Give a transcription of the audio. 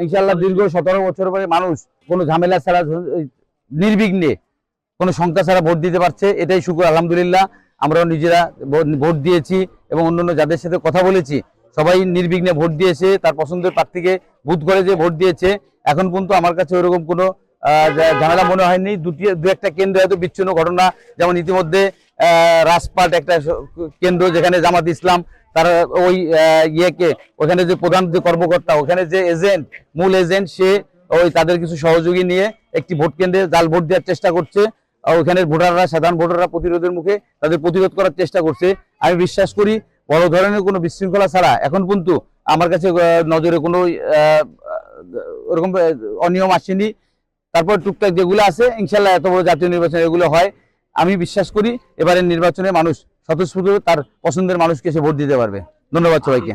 ইনশাআল্লাহ দীর্ঘ 17 বছর পরে মানুষ কোনো ঝামেলা ছাড়া নির্বিঘ্নে কোনো শঙ্কা ছাড়া ভোট দিতে পারছে, এটাই শুকর আলহামদুলিল্লাহ। আমরাও নিজেরা ভোট দিয়েছি এবং অন্যান্য যাদের সাথে কথা বলেছি সবাই নির্বিঘ্নে ভোট দিয়েছে, তার পছন্দের প্রার্থীকে বুথ করে যে ভোট দিয়েছে। এখন পর্যন্ত আমার কাছে ওরকম কোনো ঝামেলা মনে হয়নি। দু একটা কেন্দ্রে হয়তো বিচ্ছিন্ন ঘটনা, যেমন ইতিমধ্যে রাজপাট একটা কেন্দ্র যেখানে জামাত ইসলাম তারা ওই ইয়েকে ওখানে যে প্রধান যে কর্মকর্তা ওখানে যে এজেন্ট মূল এজেন্ট সে ওই তাদের কিছু সহযোগী নিয়ে একটি ভোট কেন্দ্রে জাল ভোট দেওয়ার চেষ্টা করছে। ওখানের ভোটাররা সাধারণ ভোটাররা প্রতিরোধের মুখে তাদের প্রতিরোধ করার চেষ্টা করছে। আমি বিশ্বাস করি বড় ধরনের কোনো বিশৃঙ্খলা ছাড়া এখন পর্যন্ত আমার কাছে নজরে কোনো ওরকম অনিয়ম আসেনি। তারপর টুকটাক যেগুলো আছে ইনশাল্লাহ এত বড় জাতীয় নির্বাচন এগুলো হয়। আমি বিশ্বাস করি এবারের নির্বাচনে মানুষ স্বতঃস্ফূর্ত তার পছন্দের মানুষকে সে ভোট দিতে পারবে। ধন্যবাদ সবাইকে।